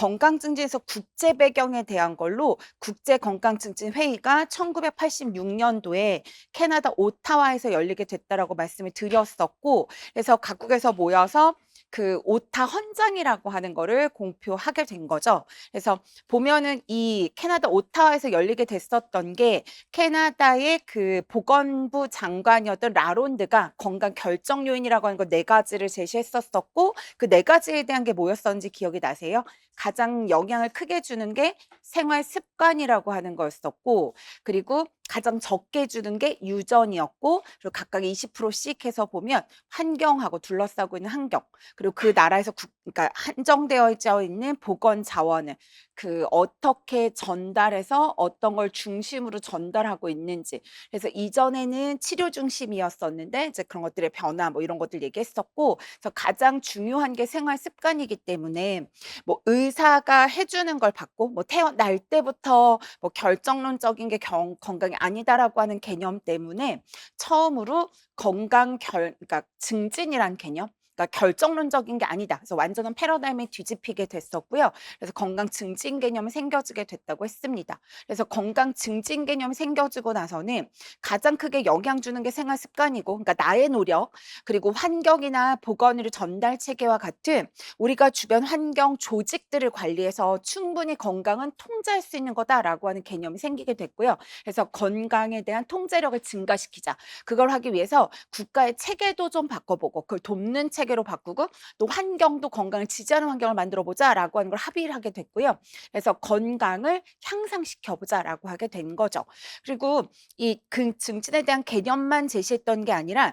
건강증진에서 국제 배경에 대한 걸로 국제건강증진회의가 1986년도에 캐나다 오타와에서 열리게 됐다라고 말씀을 드렸었고, 그래서 각국에서 모여서 그 오타 헌장이라고 하는 거를 공표하게 된 거죠. 그래서 보면은 이 캐나다 오타와에서 열리게 됐었던 게 캐나다의 그 보건부 장관이었던 라론드가 건강 결정 요인이라고 하는 거 네 가지를 제시했었었고, 그 네 가지에 대한 게 뭐였었는지 기억이 나세요? 가장 영향을 크게 주는 게 생활 습관이라고 하는 거였었고, 그리고 가장 적게 주는 게 유전이었고, 그리고 각각 20%씩 해서 보면 환경하고 둘러싸고 있는 환경, 그리고 그 나라에서 그러니까 한정되어져 있는 보건 자원을 그 어떻게 전달해서 어떤 걸 중심으로 전달하고 있는지. 그래서 이전에는 치료 중심이었었는데 이제 그런 것들의 변화 뭐 이런 것들 얘기했었고, 그래서 가장 중요한 게 생활 습관이기 때문에 뭐 의사가 해 주는 걸 받고 뭐 태어날 때부터 뭐 결정론적인 게 건강이 아니다라고 하는 개념 때문에 처음으로 그러니까 증진이란 개념, 그러니까 결정론적인 게 아니다. 그래서 완전한 패러다임이 뒤집히게 됐었고요. 그래서 건강 증진 개념이 생겨지게 됐다고 했습니다. 그래서 건강 증진 개념이 생겨지고 나서는 가장 크게 영향 주는 게 생활 습관이고, 그러니까 나의 노력, 그리고 환경이나 보건의료 전달 체계와 같은 우리가 주변 환경 조직들을 관리해서 충분히 건강은 통제할 수 있는 거다라고 하는 개념이 생기게 됐고요. 그래서 건강에 대한 통제력을 증가시키자. 그걸 하기 위해서 국가의 체계도 좀 바꿔보고 그걸 돕는 체계로 바꾸고, 또 환경도 건강을 지지하는 환경을 만들어 보자라고 하는 걸 합의를 하게 됐고요. 그래서 건강을 향상시켜 보자라고 하게 된 거죠. 그리고 이 증진에 대한 개념만 제시했던 게 아니라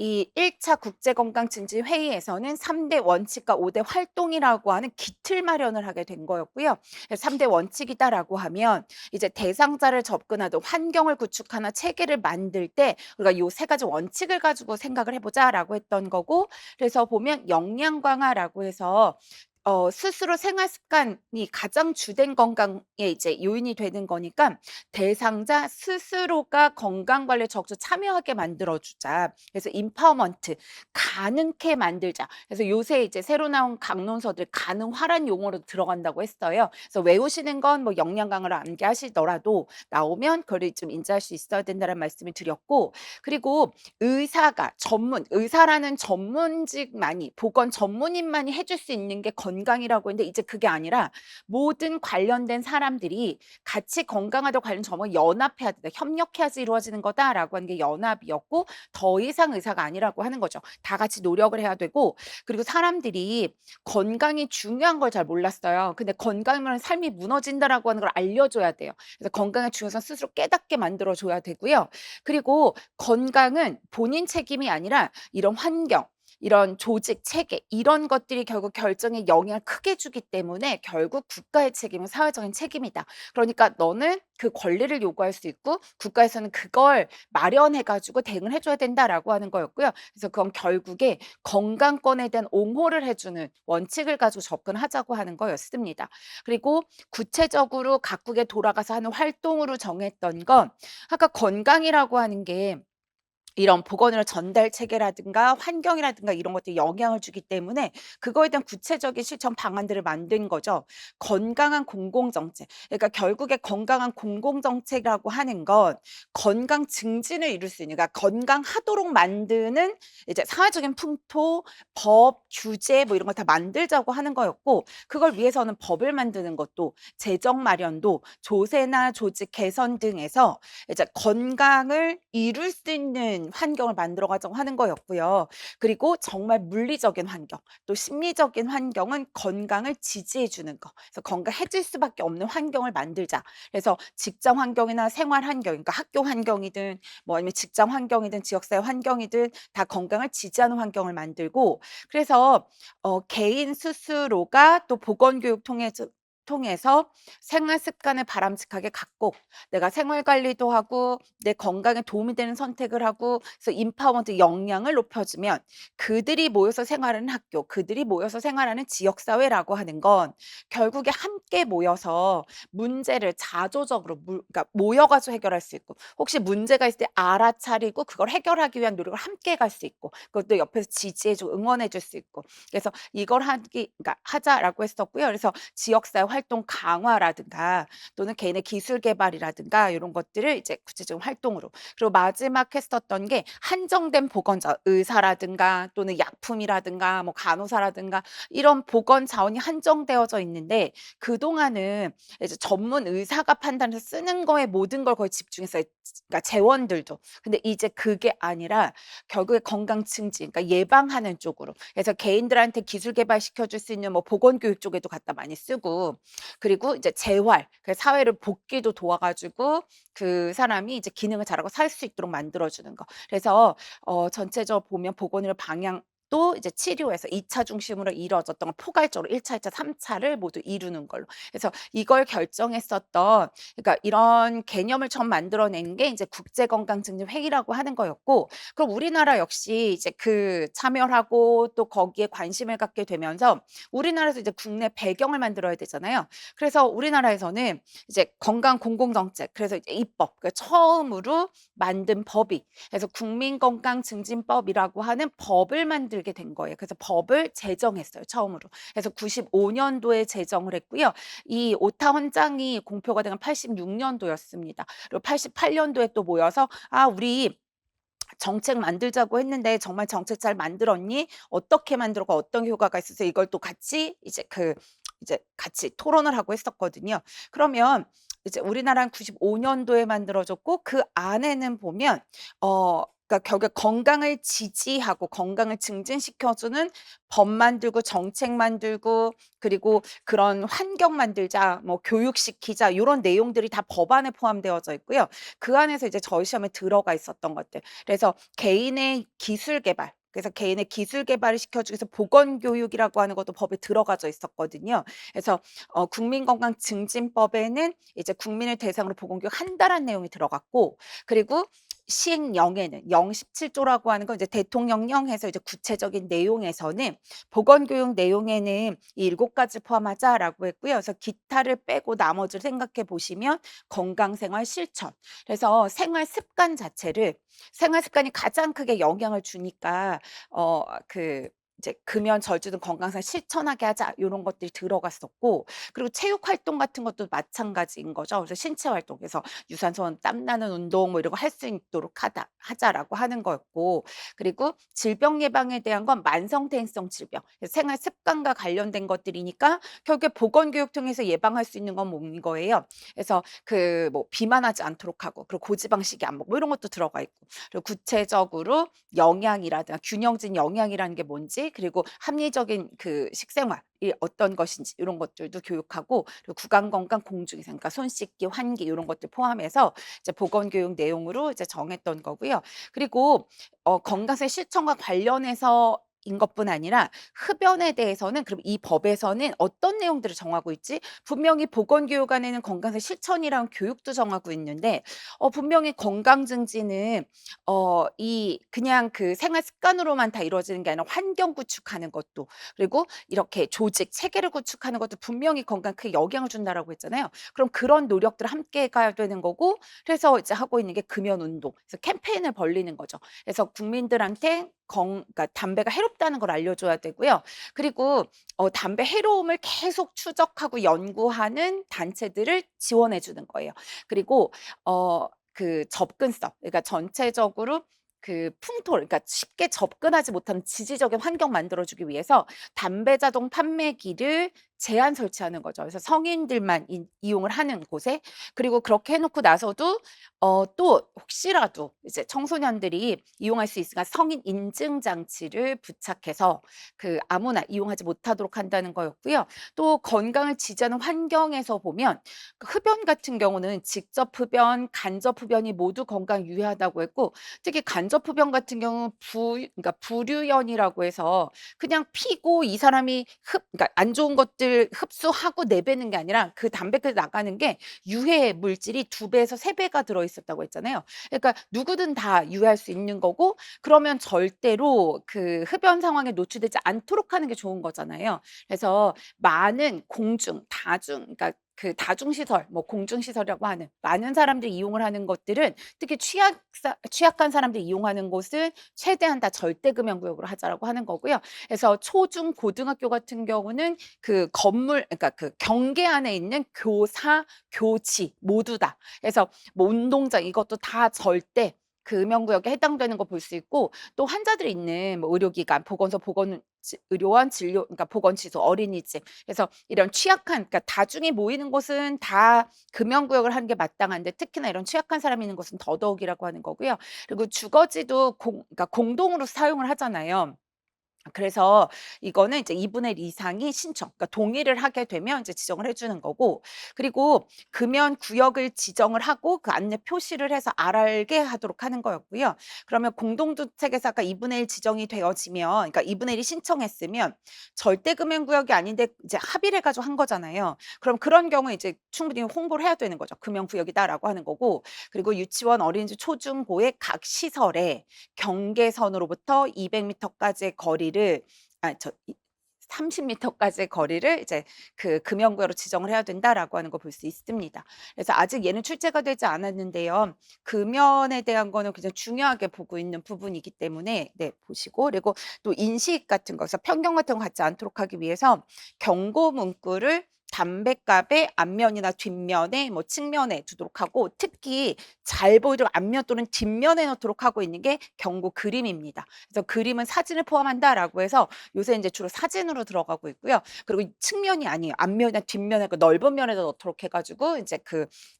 이 1차 국제건강증진회의에서는 3대 원칙과 5대 활동이라고 하는 기틀 마련을 하게 된 거였고요. 3대 원칙이다라고 하면 이제 대상자를 접근하든 환경을 구축하나 체계를 만들 때 우리가 요 세 가지 원칙을 가지고 생각을 해보자라고 했던 거고, 그래서 보면 영양 강화라고 해서 스스로 생활 습관이 가장 주된 건강에 이제 요인이 되는 거니까 대상자 스스로가 건강 관리에 적극 참여하게 만들어 주자. 그래서 empowerment, 가능케 만들자. 그래서 요새 이제 새로 나온 강론서들 가능화란 용어로 들어간다고 했어요. 그래서 외우시는 건 뭐 영양 강화를 암기하시더라도 나오면 그걸 좀 인지할 수 있어야 된다는 말씀을 드렸고, 그리고 의사라는 전문직만이, 보건 전문인만이 해줄 수 있는 게 건강이라고 했는데, 이제 그게 아니라 모든 관련된 사람들이 같이 건강하도록 관련 전문을 연합해야 된다. 협력해야지 이루어지는 거다라고 하는 게 연합이었고, 더 이상 의사가 아니라고 하는 거죠. 다 같이 노력을 해야 되고, 그리고 사람들이 건강이 중요한 걸 잘 몰랐어요. 근데 건강이면 삶이 무너진다라고 하는 걸 알려줘야 돼요. 그래서 건강의 중요성 스스로 깨닫게 만들어줘야 되고요. 그리고 건강은 본인 책임이 아니라 이런 환경, 이런 조직, 체계 이런 것들이 결국 결정에 영향을 크게 주기 때문에 결국 국가의 책임은 사회적인 책임이다. 그러니까 너는 그 권리를 요구할 수 있고 국가에서는 그걸 마련해 가지고 대응을 해 줘야 된다라고 하는 거였고요. 그래서 그건 결국에 건강권에 대한 옹호를 해 주는 원칙을 가지고 접근하자고 하는 거였습니다. 그리고 구체적으로 각국에 돌아가서 하는 활동으로 정했던 건, 아까 건강이라고 하는 게 이런 보건의료 전달 체계라든가 환경이라든가 이런 것들이 영향을 주기 때문에 그거에 대한 구체적인 실천 방안들을 만든 거죠. 건강한 공공정책. 그러니까 결국에 건강한 공공정책이라고 하는 건 건강 증진을 이룰 수 있는, 그러니까 건강하도록 만드는 이제 사회적인 풍토, 법, 규제 뭐 이런 걸 다 만들자고 하는 거였고, 그걸 위해서는 법을 만드는 것도 재정 마련도 조세나 조직 개선 등에서 이제 건강을 이룰 수 있는 환경을 만들어 가자고 하는 거였고요. 그리고 정말 물리적인 환경, 또 심리적인 환경은 건강을 지지해 주는 거. 그래서 건강해질 수밖에 없는 환경을 만들자. 그래서 직장 환경이나 생활 환경, 그러니까 학교 환경이든 뭐 아니면 직장 환경이든 지역사회 환경이든 다 건강을 지지하는 환경을 만들고, 그래서 개인 스스로가 또 보건 교육 통해서 생활 습관을 바람직하게 갖고 내가 생활 관리도 하고 내 건강에 도움이 되는 선택을 하고 그래서 인파워먼트 역량을 높여주면 그들이 모여서 생활하는 학교, 그들이 모여서 생활하는 지역 사회라고 하는 건 결국에 함께 모여서 문제를 자조적으로 그러니까 모여 가지고 해결할 수 있고 혹시 문제가 있을 때 알아차리고 그걸 해결하기 위한 노력을 함께 갈 수 있고 그것도 옆에서 지지해 주고 응원해 줄 수 있고 그래서 이걸 하기 그러니까 하자라고 했었고요. 그래서 지역사회 활동 강화라든가 또는 개인의 기술 개발이라든가 요런 것들을 이제 구체적인 활동으로 그리고 마지막 했었던 게 한정된 보건자 의사라든가 또는 약품이라든가 뭐 간호사라든가 이런 보건 자원이 한정되어져 있는데 그동안은 이제 전문 의사가 판단해서 쓰는 거에 모든 걸 거의 집중했어요. 그러니까 재원들도. 근데 이제 그게 아니라 결국에 건강 증진 그러니까 예방하는 쪽으로 그래서 개인들한테 기술 개발시켜 줄 수 있는 뭐 보건 교육 쪽에도 갖다 많이 쓰고 그리고 이제 재활 그 사회를 복귀도 도와 가지고 그 사람이 이제 기능을 잘하고 살 수 있도록 만들어 주는 거. 그래서 전체적으로 보면 보건의료 방향 또 이제 치료에서 2차 중심으로 이루어졌던 걸 포괄적으로 1 차, 2차, 3 차를 모두 이루는 걸로. 그래서 이걸 결정했었던 그러니까 이런 개념을 처음 만들어낸 게 이제 국제건강증진회의라고 하는 거였고 그럼 우리나라 역시 이제 그 참여하고 또 거기에 관심을 갖게 되면서 우리나라에서 이제 국내 배경을 만들어야 되잖아요. 그래서 우리나라에서는 이제 건강 공공정책 그래서 이제 입법 그 처음으로 만든 법이 그래서 국민건강증진법이라고 하는 법을 만들게 된 거예요. 그래서 법을 제정했어요, 처음으로. 그래서 95 년도에 제정을 했고요. 이 오타 헌장이 공표가 된 건 86 년도였습니다. 그리고 88 년도에 또 모여서 "아 우리 정책 만들자고 했는데 정말 정책 잘 만들었니? 어떻게 만들었고 어떤 효과가 있어서 이걸 또 같이 이제 같이 토론을 하고 했었거든요. 그러면 이제 우리나라는 95 년도에 만들어졌고 그 안에는 보면 그러니까 결국에 건강을 지지하고 건강을 증진시켜 주는 법 만들고 정책 만들고 그리고 그런 환경 만들자, 뭐 교육시키자 요런 내용들이 다 법안에 포함되어져 있고요. 그 안에서 이제 저희 시험에 들어가 있었던 것들. 그래서 개인의 기술 개발 그래서 개인의 기술 개발을 시켜주기 위해서 보건 교육이라고 하는 것도 법에 들어가져 있었거든요. 그래서 국민건강증진법에는 이제 국민을 대상으로 보건 교육 한다라는 내용이 들어갔고 그리고 시행령에는 영 17조라고 하는 건 이제 대통령령 해서 이제 구체적인 내용에서는 보건교육 내용에는 이 7 가지를 포함하자라고 했고요. 그래서 기타를 빼고 나머지를 생각해 보시면 건강생활 실천 그래서 생활 습관 자체를 생활 습관이 가장 크게 영향을 주니까 그 이제 금연 절주 등 건강상 실천하게 하자 요런 것들이 들어갔었고 그리고 체육 활동 같은 것도 마찬가지인 거죠. 그래서 신체 활동 그래서 유산소 땀 나는 운동 뭐 이런 거 할 수 있도록 하자라고 하는 거였고 그리고 질병 예방에 대한 건 만성대행성 질병 그래서 생활 습관과 관련된 것들이니까 결국에 보건 교육 통해서 예방할 수 있는 건 뭐인 거예요. 그래서 그 뭐 비만하지 않도록 하고 그리고 고지방 식이안목 뭐 이런 것도 들어가 있고 그리고 구체적으로 영양이라든가 균형진 영양이라는 게 뭔지 그리고 합리적인 그 식생활이 어떤 것인지 이런 것들도 교육하고 그리고 구강 건강 공중위생 그러니까 손 씻기, 환기 이런 것들 포함해서 이제 보건 교육 내용으로 이제 정했던 거고요. 그리고 건강세 실천과 관련해서 인 것뿐 아니라 흡연에 대해서는 그럼 이 법에서는 어떤 내용들을 정하고 있지? 분명히 보건교육 안에는 건강세 실천이랑 교육도 정하고 있는데 분명히 건강 증진은 이 그냥 그 생활 습관으로만 다 이루어지는 게 아니라 환경 구축하는 것도 그리고 이렇게 조직 체계를 구축하는 것도 분명히 건강에 크게 영향을 준다라고 했잖아요. 그럼 그런 노력들을 함께 해 가야 되는 거고 그래서 이제 하고 있는 게 금연 운동. 그래서 캠페인을 벌리는 거죠. 그래서 국민들한테 그러니까 담배가 해롭다는 걸 알려줘야 되고요. 그리고 담배 해로움을 계속 추적하고 연구하는 단체들을 지원해 주는 거예요. 그리고 그 접근성 그러니까 전체적으로 그 풍토를 그러니까 쉽게 접근하지 못하는 지지적인 환경 만들어 주기 위해서 담배 자동 판매기를 제한 설치하는 거죠. 그래서 성인들만 이용을 하는 곳에 그리고 그렇게 해 놓고 나서도 또 혹시라도 이제 청소년들이 이용할 수 있으니까 성인 인증 장치를 부착해서 그 아무나 이용하지 못하도록 한다는 거였고요. 또 건강을 지지하는 환경에서 보면 그 흡연 같은 경우는 직접 흡연, 간접 흡연이 모두 건강에 유해하다고 했고 특히 간접 흡연 같은 경우는 그러니까 부류연이라고 해서 그냥 피고 이 사람이 그러니까 안 좋은 것들 단백질 흡수하고 내배는 게 아니라 그 단백질 나가는 게 유해 물질이 2배에서 3배가 들어 있었다고 했잖아요. 그러니까 누구든 다 유해할 수 있는 거고 그러면 절대로 그 흡연 상황에 노출되지 않도록 하는 게 좋은 거잖아요. 그래서 많은 공중, 다중 그러니까 그 다중시설 뭐 공중시설이라고 하는 많은 사람들이 이용을 하는 것들은 특히 취약한 사람들이 이용하는 곳은 최대한 다 절대금연구역으로 하자라고 하는 거고요. 그래서 초중 고등학교 같은 경우는 그 건물 그러니까 그 경계 안에 있는 교사, 교지 모두 다. 그래서 뭐 운동장 이것도 다 절대 금연구역에 해당되는 거 볼 수 있고 또 환자들이 있는 뭐 의료기관, 보건소, 의료원, 진료 그러니까 보건시설, 어린이집 그래서 이런 취약한 그러니까 다중이 모이는 곳은 다 금연구역을 하는 게 마땅한데 특히나 이런 취약한 사람이 있는 곳은 더더욱이라고 하는 거고요. 그리고 주거지도 그러니까 공동으로 사용을 하잖아요. 그래서 이거는 이제 2분의 1 이상이 신청 그러니까 동의를 하게 되면 이제 지정을 해 주는 거고 그리고 금연 구역을 지정을 하고 그 안내 표시를 해서 알게 하도록 하는 거였고요. 그러면 공동주택에서 아까 2분의 1 지정이 되어지면 그러니까 2분의 1이 신청했으면 절대 금연 구역이 아닌데 이제 합의를 해 가지고 한 거잖아요. 그럼 그런 경우에 이제 충분히 홍보를 해야 되는 거죠. 금연 구역이다라고 하는 거고 그리고 유치원, 어린이집, 초중고의 각 시설에 경계선으로부터 200 미터까지의 거리를 아 저 이 30 미터까지의 거리를 이제 그 금연구역으로 지정을 해야 된다라고 하는 거 볼 수 있습니다. 그래서 아직 얘는 출제가 되지 않았는데요. 금연에 대한 거는 굉장히 중요하게 보고 있는 부분이기 때문에 네 보시고 그리고 또 인식 같은 거 그래서 편견 같은 거 갖지 않도록 하기 위해서 경고 문구를 담뱃갑의 앞면이나 뒷면에 뭐 측면에 두도록 하고 특히 잘 보이도록 앞면 또는 뒷면에 놓도록 하고 있는 게 경고 그림입니다. 그래서 그림은 사진을 포함한다라고 해서 요새 인제 주로 사진으로 들어가고 있고요. 그리고 이 측면이 아니에요. 앞면이나 뒷면에 그 넓은 면에다 넣도록 해 가지고 인제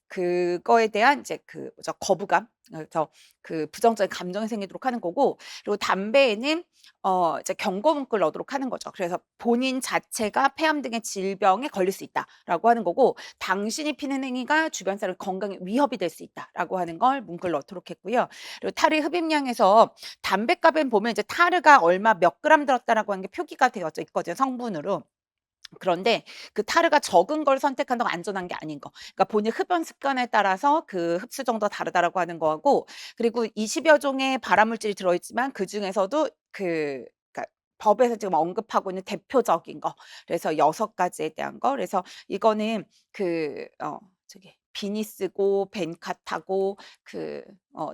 그거에 대한 이제 그 뭐죠? 거부감 그래서 그 부정적인 감정이 생기도록 하는 거고 그리고 담배에는 이제 경고 문구를 넣도록 하는 거죠. 그래서 본인 자체가 폐암 등의 질병에 걸릴 수 있다라고 하는 거고 당신이 피는 행위가 주변 사람 건강에 위협이 될 수 있다라고 하는 걸 문구를 넣도록 했고요. 그리고 타르 흡입량에서 담뱃값엔 보면 이제 타르가 얼마 몇 그램 들었다라고 하는 게 표기가 되어져 있거든요, 성분으로. 그런데 그 타르가 적은 걸 선택한다고 안전한 게 아닌 거. 그러니까 본인 흡연 습관에 따라서 그 흡수 정도가 다르다라고 하는 거하고 그리고 20여 종의 발암물질이 들어 있지만 그중에서도 그러니까 법에서 지금 언급하고 있는 대표적인 거. 그래서 6가지에 대한 거. 그래서 이거는 저기 비니 쓰고 벤카 타고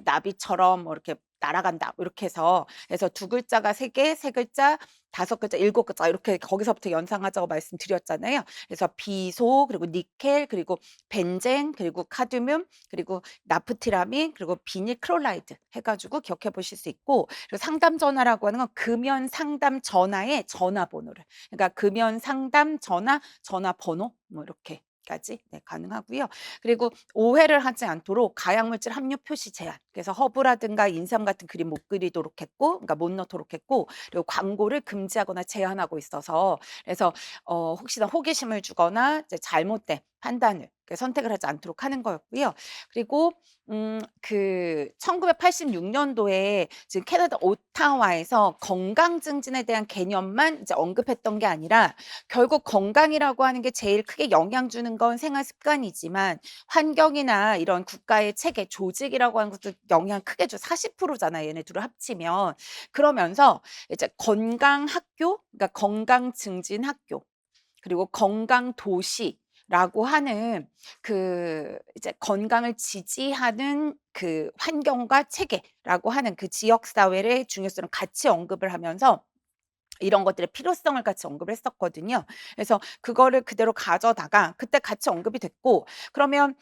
나비처럼 뭐 이렇게 날아간다. 뭐 이렇게 해서 그래서 2글자가 3개, 3글자, 5글자, 7글자 이렇게 거기서부터 연상하자고 말씀드렸잖아요. 그래서 비소 그리고 니켈 그리고 벤젠 그리고 카드뮴 그리고 나프티라민 그리고 비닐 클로라이드 해 가지고 기억해 보실 수 있고 그리고 상담 전화라고 하는 건 금연 상담 전화의 전화번호를 그러니까 금연 상담 전화, 전화번호 뭐 이렇게 까지 네 가능하고요. 그리고 오해를 하지 않도록 가약물질 함유 표시 제한. 그래서 허브라든가 인삼 같은 그림 못 그리도록 했고 그러니까 못 넣도록 했고 그리고 광고를 금지하거나 제한하고 있어서 그래서 혹시나 호기심을 주거나 이제 잘못된 판단을 선택을 하지 않도록 하는 거였고요. 그리고 그 1986 년도에 지금 캐나다 오타와에서 건강 증진에 대한 개념만 이제 언급했던 게 아니라 결국 건강이라고 하는 게 제일 크게 영향 주는 건 생활 습관이지만 환경이나 이런 국가의 체계, 조직이라고 하는 것도 영향 크게 줘. 40% 잖아요, 얘네 둘을 합치면. 그러면서 이제 건강 학교, 그러니까 건강 증진 학교, 그리고 건강 도시라고 하는 이제 건강을 지지하는 그 환경과 체계라고 하는 그 지역 사회의 중요성을 같이 언급을 하면서 이런 것들의 필요성을 같이 언급을 했었거든요. 그래서 그거를 그대로 가져다가 그때 같이 언급이 됐고 그러면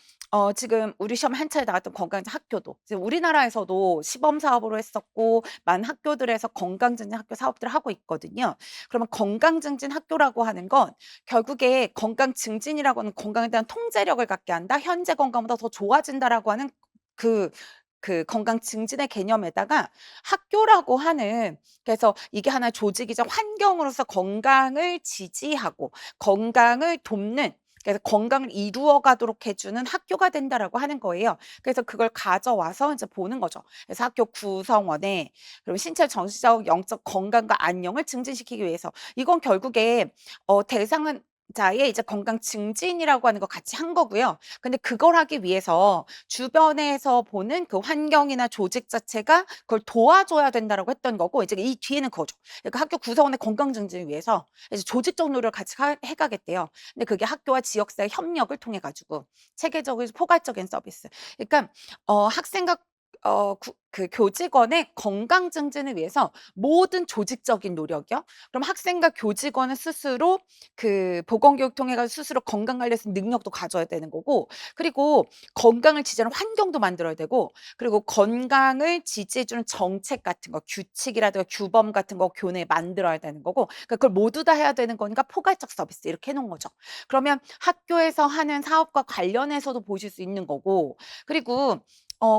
지금 우리 시험 한 차례 나갔던 건강증진 학교도 지금 우리나라에서도 시범 사업으로 했었고 많은 학교들에서 건강증진 학교 사업들을 하고 있거든요. 그러면 건강증진 학교라고 하는 건 결국에 건강증진이라고 하는 건강에 대한 통제력을 갖게 한다. 현재 건강보다 더 좋아진다라고 하는 그 건강 증진의 개념에다가 학교라고 하는 그래서 이게 하나의 조직이자 환경으로서 건강을 지지하고 건강을 돕는 그래서 건강을 이루어 가도록 해 주는 학교가 된다라고 하는 거예요. 그래서 그걸 가져와서 이제 보는 거죠. 그래서 학교 구성원에 그리고 신체 정신적 영적 건강과 안녕을 증진시키기 위해서 이건 결국에 대상은 자의 이제 건강 증진이라고 하는 거 같이 한 거고요. 근데 그걸 하기 위해서 주변에서 보는 그 환경이나 조직 자체가 그걸 도와줘야 된다라고 했던 거고, 이제 이 뒤에는 그거죠. 그러니까 학교 구성원의 건강 증진을 위해서 이제 조직적 노력을 같이 해가겠대요. 근데 그게 학교와 지역사회 협력을 통해 가지고 체계적이고 포괄적인 서비스. 그러니까 학생과 그 교직원의 건강 증진을 위해서 모든 조직적인 노력이요. 그럼 학생과 교직원은 스스로 그 보건교육 통해 가지고 스스로 건강 관련해서 능력도 가져야 되는 거고, 그리고 건강을 지지하는 환경도 만들어야 되고, 그리고 건강을 지지해 주는 정책 같은 거, 규칙이라든가 규범 같은 거 교내에 만들어야 되는 거고, 그러니까 그걸 모두 다 해야 되는 거니까 포괄적 서비스 이렇게 해 놓은 거죠. 그러면 학교에서 하는 사업과 관련해서도 보실 수 있는 거고, 그리고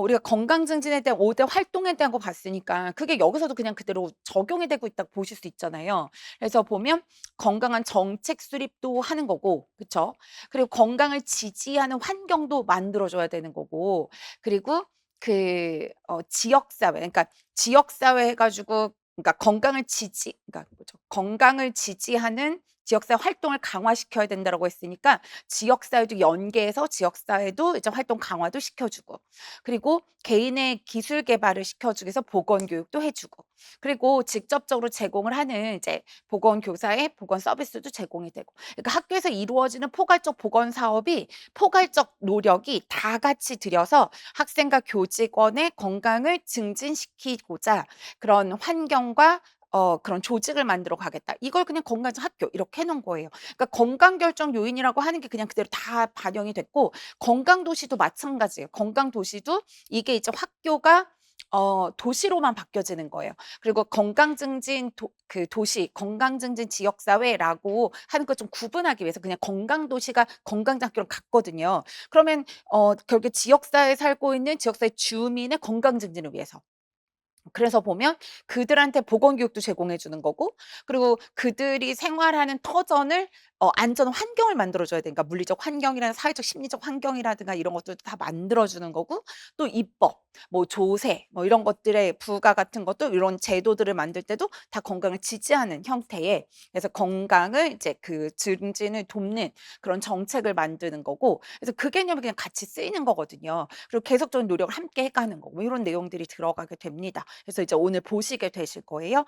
우리가 건강 증진에 대한 5대 활동에 대한 거 봤으니까 그게 여기서도 그냥 그대로 적용이 되고 있다고 보실 수 있잖아요. 그래서 보면 건강한 정책 수립도 하는 거고, 그쵸? 그리고 건강을 지지하는 환경도 만들어 줘야 되는 거고, 그리고 지역사회, 그러니까 지역사회 해 가지고, 그러니까 그러니까 뭐죠? 건강을 지지하는 지역사회 활동을 강화시켜야 된다라고 했으니까 지역사회도 연계해서 지역사회도 이제 활동 강화도 시켜주고, 그리고 개인의 기술 개발을 시켜주기 위해서 보건 교육도 해주고, 그리고 직접적으로 제공을 하는 이제 보건 교사의 보건 서비스도 제공이 되고, 그러니까 학교에서 이루어지는 포괄적 보건 사업이 포괄적 노력이 다 같이 들여서 학생과 교직원의 건강을 증진시키고자 그런 환경과 그런 조직을 만들어 가겠다. 이걸 그냥 건강한 학교 이렇게 해 놓은 거예요. 그러니까 건강 결정 요인이라고 하는 게 그냥 그대로 다 반영이 됐고, 건강 도시도 마찬가지예요. 건강 도시도 이게 이제 학교가 도시로만 바뀌어지는 거예요. 그리고 건강 증진 도시, 건강 증진 지역 사회라고 하는 걸 좀 구분하기 위해서 그냥 건강 도시가 건강장학교랑 같거든요. 그러면 결국에 지역 사회에 살고 있는 지역 사회 주민의 건강 증진을 위해서, 그래서 보면 그들한테 보건 교육도 제공해 주는 거고, 그리고 그들이 생활하는 터전을 안전 환경을 만들어 줘야 되니까 물리적 환경이나 사회적 심리적 환경이라든가 이런 것들도 다 만들어 주는 거고, 또 입법, 뭐 조세, 뭐 이런 것들의 부가 같은 것도 이런 제도들을 만들 때도 다 건강을 지지하는 형태의, 그래서 건강을 이제 그 증진을 돕는 그런 정책을 만드는 거고, 그래서 그 개념이 그냥 같이 쓰이는 거거든요. 그리고 계속적인 노력을 함께 해 가는 거, 뭐 이런 내용들이 들어가게 됩니다. 그래서 이제 오늘 보시게 되실 거예요.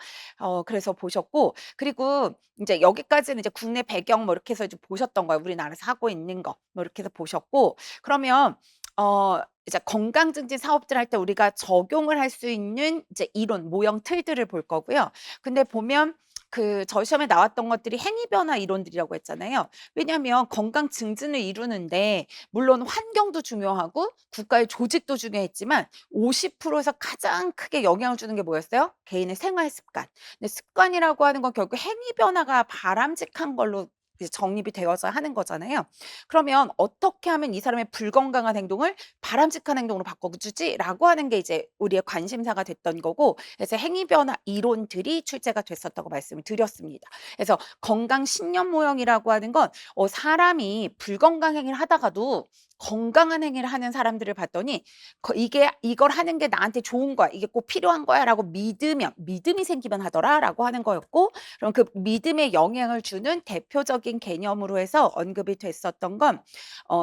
그래서 보셨고, 그리고 인제 여기까지는 이제 국내 배경 뭐 이렇게 해서 이제 보셨던 거예요. 우리나라에서 하고 있는 거 뭐 이렇게 해서 보셨고, 그러면 이제 건강 증진 사업들 할 때 우리가 적용을 할 수 있는 이제 이론, 모형 틀들을 볼 거고요. 근데 보면 저희 시험에 나왔던 것들이 행위 변화 이론들이라고 했잖아요. 왜냐하면 건강 증진을 이루는데 물론 환경도 중요하고 국가의 조직도 중요했지만 50%에서 가장 크게 영향을 주는 게 뭐였어요? 개인의 생활 습관. 근데 습관이라고 하는 건 결국 행위 변화가 바람직한 걸로 이제 정립이 되어서 하는 거잖아요. 그러면 '어떻게 하면 이 사람의 불건강한 행동을 바람직한 행동으로 바꿔주지?'라고 하는 게 이제 우리의 관심사가 됐던 거고, 그래서 행위 변화 이론들이 출제가 됐었다고 말씀을 드렸습니다. 그래서 건강 신념 모형이라고 하는 건 사람이 불건강 행위를 하다가도 건강한 행위를 하는 사람들을 봤더니 이게 '이걸 하는 게 나한테 좋은 거야. 이게 꼭 필요한 거야.'라고 믿음이 생기면 하더라라고 하는 거였고, 그럼 그 믿음에 영향을 주는 대표적인 개념으로 해서 언급이 됐었던 건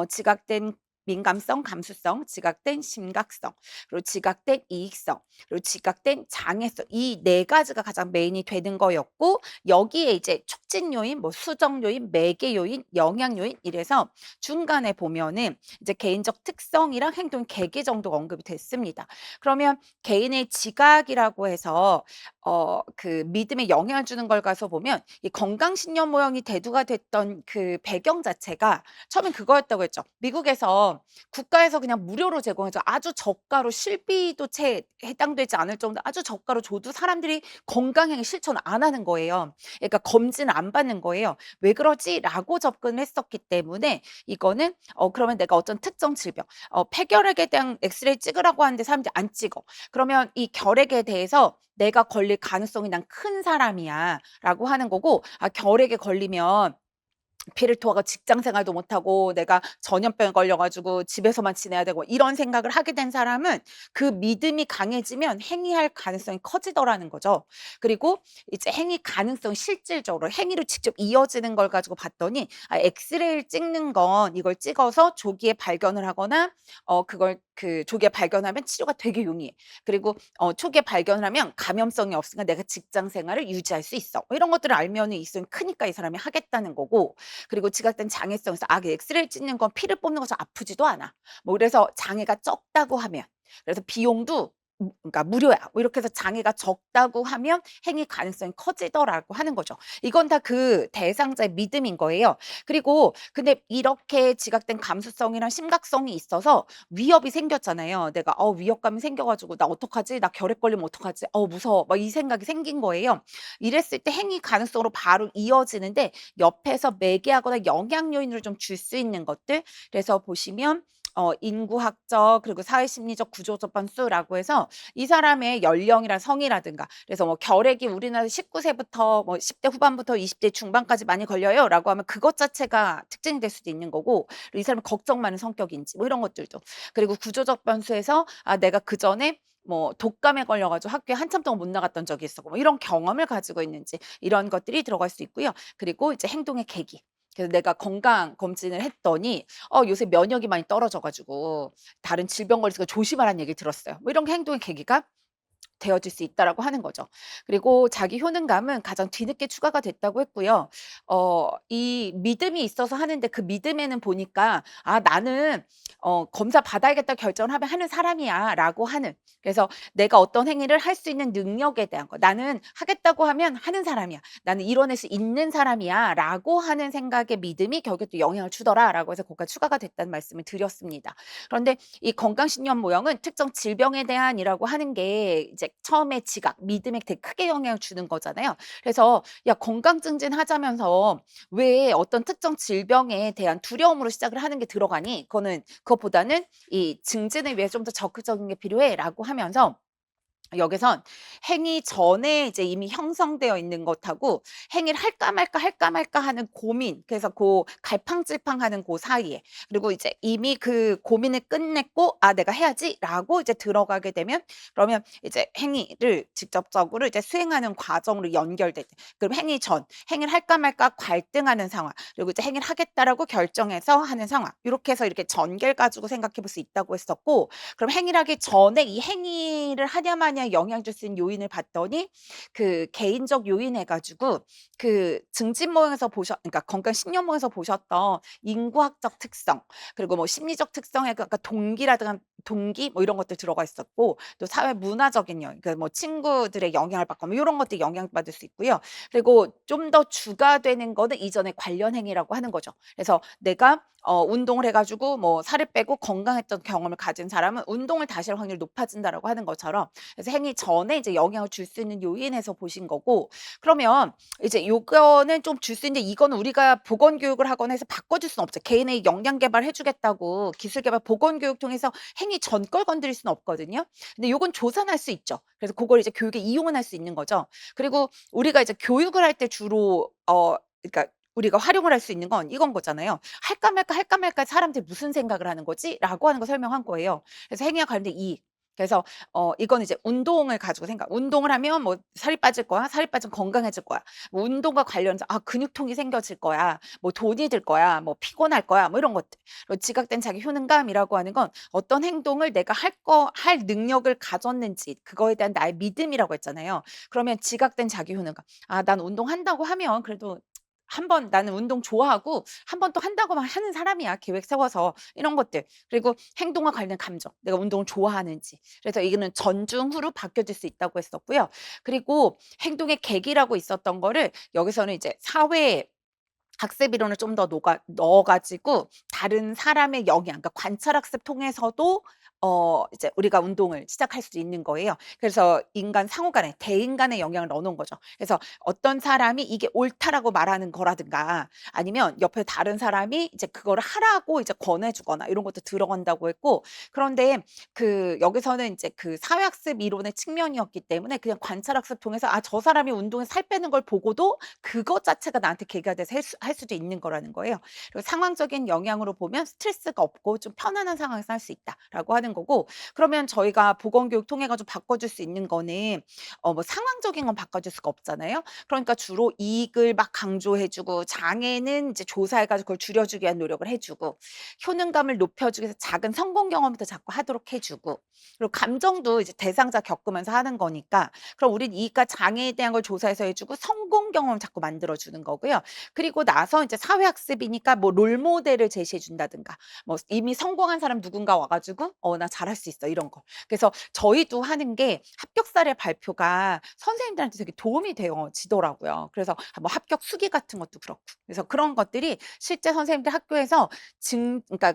지각된 민감성, 감수성, 지각된 심각성, 그리고 지각된 이익성, 그리고 지각된 장애성, 이 네 가지가 가장 메인이 되는 거였고, 여기에 이제 촉진 요인, 뭐 수정 요인, 매개 요인, 영향 요인 이래서 중간에 보면은 이제 개인적 특성이랑 행동 계기 정도가 언급이 됐습니다. 그러면 개인의 지각이라고 해서 그 믿음에 영향을 주는 걸 가서 보면 이 건강 신념 모형이 대두가 됐던 그 배경 자체가 처음엔 그거였다고 했죠. 미국에서 국가에서 그냥 무료로 제공해서 아주 저가로 실비도 채 해당되지 않을 정도로 아주 저가로 줘도 사람들이 건강행위 실천 안 하는 거예요. 그러니까 검진을 안 받는 거예요. '왜 그러지?'라고 접근을 했었기 때문에 이거는 그러면 내가 어떤 특정 질병, 폐결핵에 대한 엑스레이 찍으라고 하는데 사람들이 안 찍어. 그러면 이 결핵에 대해서 '내가 걸릴 가능성이 난 큰 사람이야.'라고 하는 거고, 결핵에 걸리면 피를 토하고 직장 생활도 못하고 내가 전염병에 걸려 가지고 집에서만 지내야 되고 이런 생각을 하게 된 사람은 그 믿음이 강해지면 행위할 가능성이 커지더라는 거죠. 그리고 이제 행위 가능성이 실질적으로 행위로 직접 이어지는 걸 가지고 봤더니 엑스레이를 찍는 건 이걸 찍어서 조기에 발견을 하거나 그걸 그 조기에 발견하면 치료가 되게 용이해. 그리고 초기에 발견을 하면 감염성이 없으니까 내가 직장 생활을 유지할 수 있어. 뭐 이런 것들을 알면은 이성이 크니까 이 사람이 하겠다는 거고 그리고 지각된 장애성에서 그 엑스레이를 찍는 건 피를 뽑는 것처럼 아프지도 않아. 뭐 그래서 장애가 적다고 하면 그래서 비용도 그러니까 무료야. 뭐 이렇게 해서 장애가 적다고 하면 행위 가능성이 커지더라고 하는 거죠. 이건 다 그 대상자의 믿음인 거예요. 그리고 근데 이렇게 지각된 감수성이랑 심각성이 있어서 위협이 생겼잖아요. 내가 위협감이 생겨 가지고 '나 어떡하지? 나 결핵 걸리면 어떡하지? 무서워.' 막 이 생각이 생긴 거예요. 이랬을 때 행위 가능성으로 바로 이어지는데 옆에서 매개하거나 영향 요인을 좀 줄 수 있는 것들 그래서 보시면 인구학적 그리고 사회심리적 구조적 변수라고 해서 이 사람의 연령이랑 성이라든가 그래서 뭐 결핵이 우리나라 19 세부터 뭐 10대 후반부터 20대 중반까지 많이 걸려요라고 하면 그것 자체가 특징이 될 수도 있는 거고 그리고 이 사람이 걱정 많은 성격인지 뭐 이런 것들도. 그리고 구조적 변수에서 내가 그전에 뭐 독감에 걸려 가지고 학교에 한참 동안 못 나갔던 적이 있었고 뭐 이런 경험을 가지고 있는지 이런 것들이 들어갈 수 있고요. 그리고 이제 행동의 계기. 그래서 내가 건강 검진을 했더니 요새 면역이 많이 떨어져 가지고 다른 질병 걸리니까 조심하라는 얘기를 들었어요. 뭐 이런 게 행동의 계기가 되어질 수 있다라고 하는 거죠. 그리고 자기 효능감은 가장 뒤늦게 추가가 됐다고 했고요. 이 믿음이 있어서 하는데 그 믿음에는 보니까 '아 나는 검사 받아야겠다 결정을 하면 하는 사람이야.'라고 하는 그래서 내가 어떤 행위를 할 수 있는 능력에 대한 거 '나는 하겠다고 하면 하는 사람이야. 나는 이뤄낼 수 있는 사람이야.'라고 하는 생각의 믿음이 결국에 또 영향을 주더라라고 해서 고가 추가가 됐다는 말씀을 드렸습니다. 그런데 이 건강신념 모형은 특정 질병에 대한이라고 하는 게 이제 처음에 지각, 믿음에 되게 크게 영향을 주는 거잖아요. 그래서 야 건강 증진하자면서 왜 어떤 특정 질병에 대한 두려움으로 시작을 하는 게 들어가니? 그것보다는 이 증진을 위해 좀 더 적극적인 게 필요해라고 하면서 여기선 행위 전에 이제 이미 형성되어 있는 것하고 행위를 할까 말까, 할까 말까 하는 고민 그래서 갈팡질팡하는 사이에 그리고 이제 이미 그 고민을 끝냈고 '아 내가 해야지.'라고 이제 들어가게 되면 그러면 이제 행위를 직접적으로 이제 수행하는 과정으로 연결될 때 그럼 행위 전, 행위를 할까 말까 갈등하는 상황 그리고 이제 행위를 하겠다라고 결정해서 하는 상황 요렇게 해서 이렇게 전개를 가지고 생각해 볼 수 있다고 했었고 그럼 행위를 하기 전에 이 행위를 하냐 마냐에 영향을 줄 수 있는 요인을 봤더니 그 개인적 요인 해 가지고 그 증진 모형에서 그러니까 건강 신념 모형에서 보셨던 인구학적 특성 그리고 뭐 심리적 특성에 그러니까 동기 뭐 이런 것들 들어가 있었고 또 사회 문화적인 영향 그러니까 뭐 친구들의 영향을 받고 뭐 요런 것들이 영향받을 수 있고요. 그리고 좀 더 주가 되는 거는 이전에 관련 행위라고 하는 거죠. 그래서 내가 운동을 해 가지고 뭐 살을 빼고 건강했던 경험을 가진 사람은 운동을 다시 할 확률이 높아진다라고 하는 것처럼 그래서 행위 전에 이제 영향을 줄 수 있는 요인에서 보신 거고 그러면 이제 요거는 좀 줄 수 있는데 이거는 우리가 보건 교육을 하거나 해서 바꿔줄 수는 없죠. 개인의 역량 개발해 주겠다고 기술 개발 보건 교육 통해서 행위 전 걸 건드릴 수는 없거든요. 근데 요건 조산할 수 있죠. 그래서 고걸 이제 교육에 이용은 할 수 있는 거죠. 그리고 우리가 이제 교육을 할 때 주로 그러니까 우리가 활용을 할 수 있는 건 이건 거잖아요. '할까 말까, 할까 말까 사람들이 무슨 생각을 하는 거지?'라고 하는 거 설명한 거예요. 그래서 행위와 관련된 이익. 그래서 이거는 이제 운동을 가지고 운동을 하면 뭐 살이 빠질 거야. 살이 빠지면 건강해질 거야. 뭐 운동과 관련해서 근육통이 생겨질 거야. 뭐 돈이 들 거야. 뭐 피곤할 거야. 뭐 이런 것들. 그리고 지각된 자기 효능감이라고 하는 건 어떤 행동을 내가 할 능력을 가졌는지 그거에 대한 나의 믿음이라고 했잖아요. 그러면 지각된 자기 효능감. '아 난 운동한다고 하면 그래도 한 번 나는 운동 좋아하고 한 번 또 한다고만 하는 사람이야 계획 세워서.' 이런 것들. 그리고 행동과 관련된 감정. 내가 운동을 좋아하는지. 그래서 이거는 전중 후로 바뀌어질 수 있다고 했었고요. 그리고 행동의 계기라고 있었던 거를 여기서는 이제 사회 학습 이론을 좀 더 녹아 넣어 가지고 다른 사람의 영향 그러니까 관찰 학습 통해서도 이제 우리가 운동을 시작할 수 있는 거예요. 그래서 인간 상호 간에 대인 간의 영향을 넣어 놓은 거죠. 그래서 어떤 사람이 이게 옳다라고 말하는 거라든가 아니면 옆에 다른 사람이 이제 그거를 하라고 이제 권해 주거나 이런 것도 들어간다고 했고, 그런데 여기서는 인제 사회학습 이론의 측면이었기 때문에 그냥 관찰학습 통해서 저 사람이 운동해서 살 빼는 걸 보고도 그것 자체가 나한테 계기가 돼서 할 수도 있는 거라는 거예요. 그리고 상황적인 영향으로 보면 스트레스가 없고 좀 편안한 상황에서 할 수 있다라고 하는 거고, 그러면 저희가 보건교육 통해 가지고 바꿔줄 수 있는 거는 뭐 상황적인 건 바꿔줄 수가 없잖아요. 그러니까 주로 이익을 막 강조해 주고, 장애는 이제 조사해 가지고 그걸 줄여주기 위한 노력을 해 주고, 효능감을 높여주기 위해서 작은 성공 경험부터 자꾸 하도록 해 주고, 그리고 감정도 이제 대상자 겪으면서 하는 거니까 그럼 우린 이익과 장애에 대한 걸 조사해서 해 주고 성공 경험을 자꾸 만들어 주는 거고요. 그리고 나서 이제 사회학습이니까 뭐 롤 모델을 제시해 준다든가, 뭐 이미 성공한 사람 누군가 와 가지고 나 잘할 수 있어." 이런 거. 그래서 저희도 하는 게 합격 사례 발표가 선생님들한테 되게 도움이 되어 지더라고요. 그래서 뭐 합격 수기 같은 것도 그렇고. 그래서 그런 것들이 실제 선생님들 학교에서 그러니까